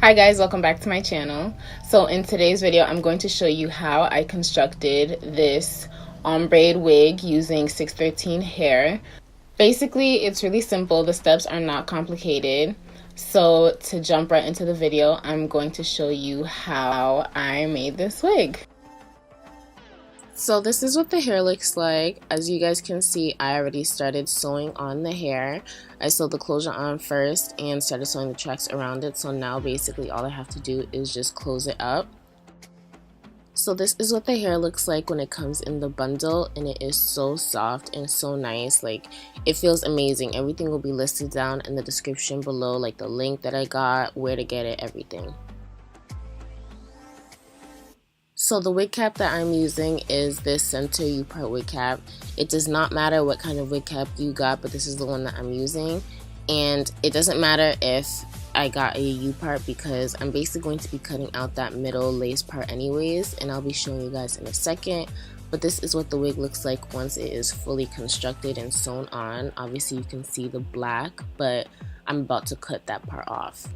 Hi guys, welcome back to my channel. So in today's video, I'm going to show you how I constructed this ombre wig using 613 hair. Basically, it's really simple. The steps are not complicated. So to jump right into the video, I'm going to show you how I made this wig. So this is what the hair looks like. As you guys can see, I already started sewing on the hair. I sewed the closure on first and started sewing the tracks around it. So now basically all I have to do is just close it up. So this is what the hair looks like when it comes in the bundle, and it is so soft and so nice. Like, it feels amazing. Everything will be listed down in the description below, like the link that I got, where to get it, everything. So the wig cap that I'm using is this center U-part wig cap. It does not matter what kind of wig cap you got, but this is the one that I'm using. And it doesn't matter if I got a U-part because I'm basically going to be cutting out that middle lace part anyways, and I'll be showing you guys in a second. But this is what the wig looks like once it is fully constructed and sewn on. Obviously you can see the black, but I'm about to cut that part off.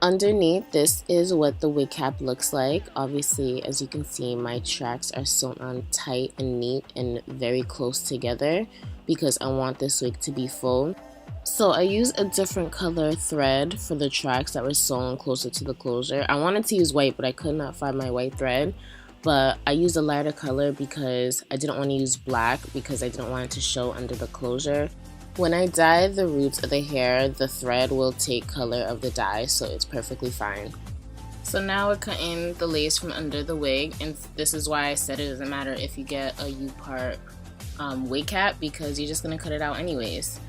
Underneath, this is what the wig cap looks like. Obviously, as you can see, my tracks are sewn on tight and neat and very close together because I want this wig to be full. So I used a different color thread for the tracks that were sewn closer to the closure. I wanted to use white, but I could not find my white thread. But I used a lighter color because I didn't want to use black because I didn't want it to show under the closure. When I dye the roots of the hair, the thread will take color of the dye, so it's perfectly fine. So now we're cutting the lace from under the wig, and this is why I said it doesn't matter if you get a U-part wig cap because you're just going to cut it out anyways.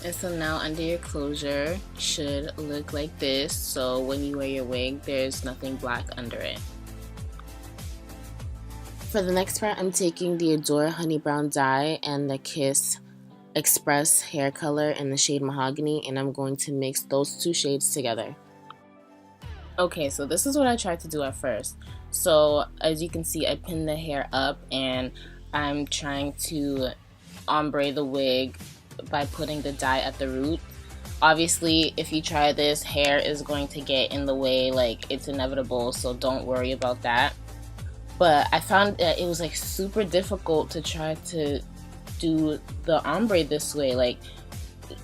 And so now under your closure should look like this, so when you wear your wig, there's nothing black under it. For the next part, I'm taking the Adore Honey Brown dye and the Kiss Express hair color in the shade Mahogany, and I'm going to mix those two shades together. Okay, so this is what I tried to do at first. So as you can see, I pinned the hair up and I'm trying to ombre the wig by putting the dye at the root. Obviously, if you try this, hair is going to get in the way, like it's inevitable, so don't worry about that. But I found that it was like super difficult to try to do the ombre this way. Like,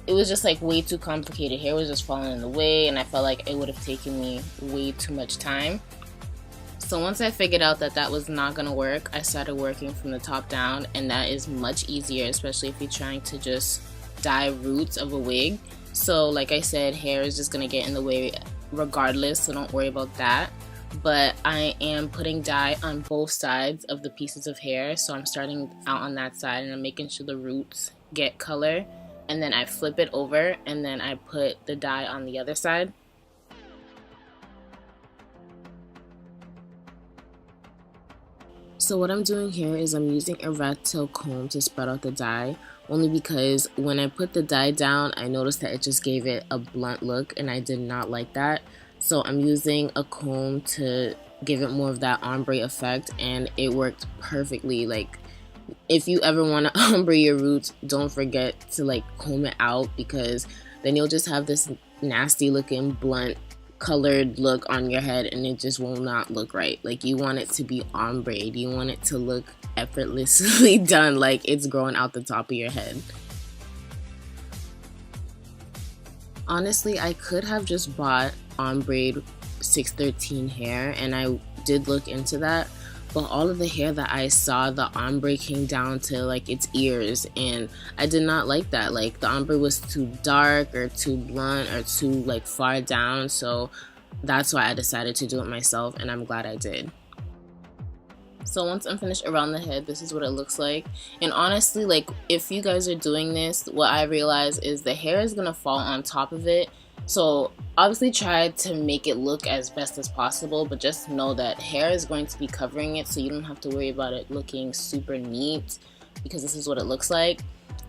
it was just like way too complicated. Hair was just falling in the way, and I felt like it would have taken me way too much time. So once I figured out that that was not gonna work, I started working from the top down, and that is much easier, especially if you're trying to just dye roots of a wig. So like I said, hair is just gonna get in the way regardless, so don't worry about that. But I am putting dye on both sides of the pieces of hair, so I'm starting out on that side and I'm making sure the roots get color, and then I flip it over and then I put the dye on the other side. So what I'm doing here is I'm using a rat tail comb to spread out the dye, only because when I put the dye down, I noticed that it just gave it a blunt look and I did not like that. So I'm using a comb to give it more of that ombre effect, and it worked perfectly. Like, if you ever want to ombre your roots, don't forget to like comb it out, because then you'll just have this nasty looking blunt colored look on your head and it just will not look right. Like, you want it to be ombre, you want it to look effortlessly done, like it's growing out the top of your head. Honestly, I could have just bought ombre 613 hair, and I did look into that, but all of the hair that I saw, the ombre came down to like its ears, and I did not like that. Like, the ombre was too dark or too blunt or too like far down, so that's why I decided to do it myself, and I'm glad I did. So once I'm finished around the head, this is what it looks like. And honestly, like, if you guys are doing this, what I realize is the hair is gonna fall on top of it. So obviously try to make it look as best as possible, but just know that hair is going to be covering it, so you don't have to worry about it looking super neat, because this is what it looks like.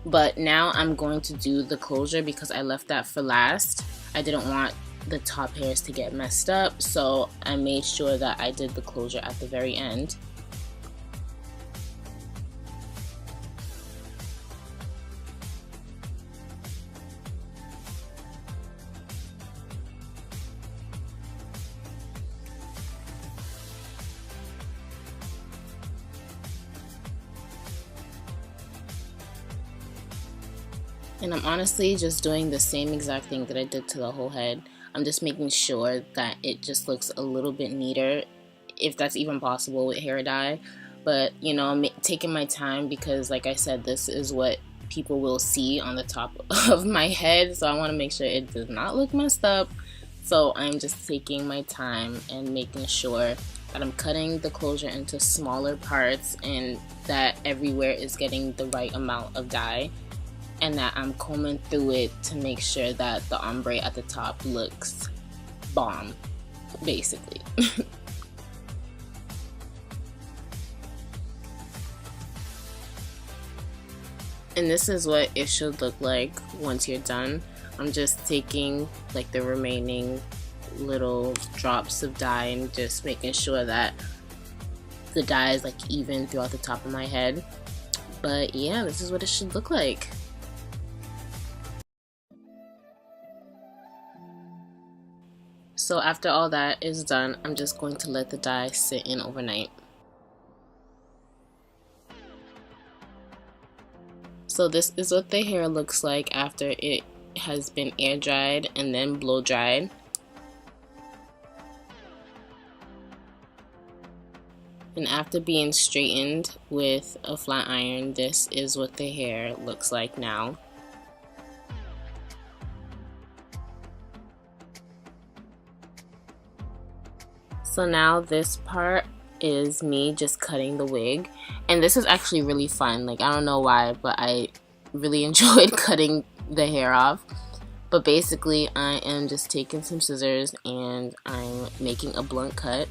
But now I'm going to do the closure because I left that for last. I didn't want the top hairs to get messed up, so I made sure that I did the closure at the very end. And I'm honestly just doing the same exact thing that I did to the whole head. I'm just making sure that it just looks a little bit neater, if that's even possible with hair dye. But you know, I'm taking my time because like I said, this is what people will see on the top of my head, so I want to make sure it does not look messed up. So I'm just taking my time and making sure that I'm cutting the closure into smaller parts and that everywhere is getting the right amount of dye, and that I'm combing through it to make sure that the ombre at the top looks bomb, basically. And this is what it should look like once you're done. I'm just taking like the remaining little drops of dye and just making sure that the dye is like even throughout the top of my head. But yeah, this is what it should look like. So after all that is done, I'm just going to let the dye sit in overnight. So this is what the hair looks like after it has been air dried and then blow dried. And after being straightened with a flat iron, this is what the hair looks like now. So now this part is me just cutting the wig, and this is actually really fun. Like, I don't know why, but I really enjoyed cutting the hair off. But basically I am just taking some scissors and I'm making a blunt cut.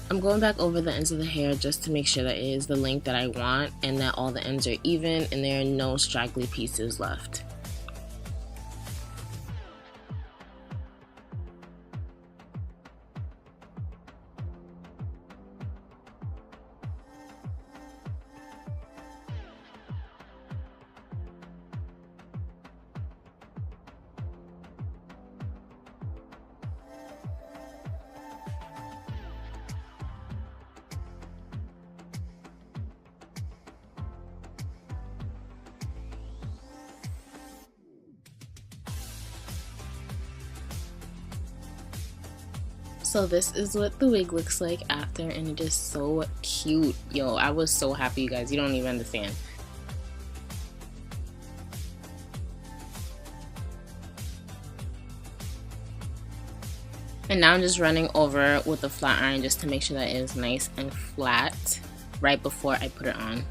I'm going back over the ends of the hair just to make sure that it is the length that I want and that all the ends are even and there are no straggly pieces left. So this is what the wig looks like after, and it is so cute. Yo, I was so happy, you guys. You don't even understand. And now I'm just running over with a flat iron just to make sure that it is nice and flat right before I put it on.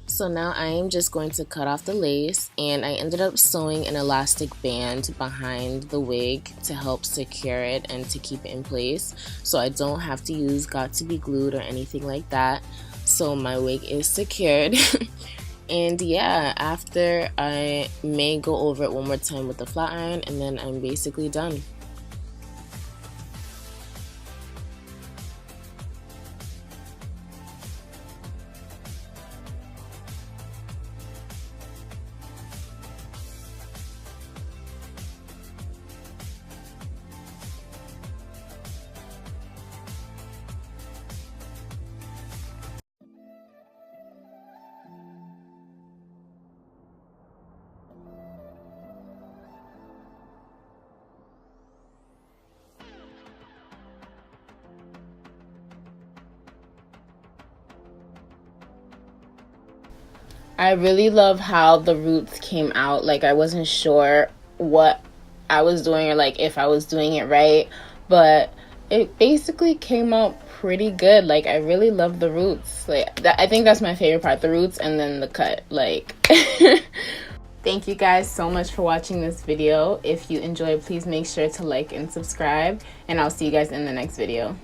So now I am just going to cut off the lace, and I ended up sewing an elastic band behind the wig to help secure it and to keep it in place, so I don't have to use got to be glued or anything like that. So my wig is secured. And yeah, after I may go over it one more time with the flat iron, and then I'm basically done. I really love how the roots came out. Like, I wasn't sure what I was doing or like if I was doing it right, but it basically came out pretty good. Like, I really love the roots. Like, I think that's my favorite part, the roots and then the cut. Like, thank you guys so much for watching this video. If you enjoyed, please make sure to like and subscribe, and I'll see you guys in the next video.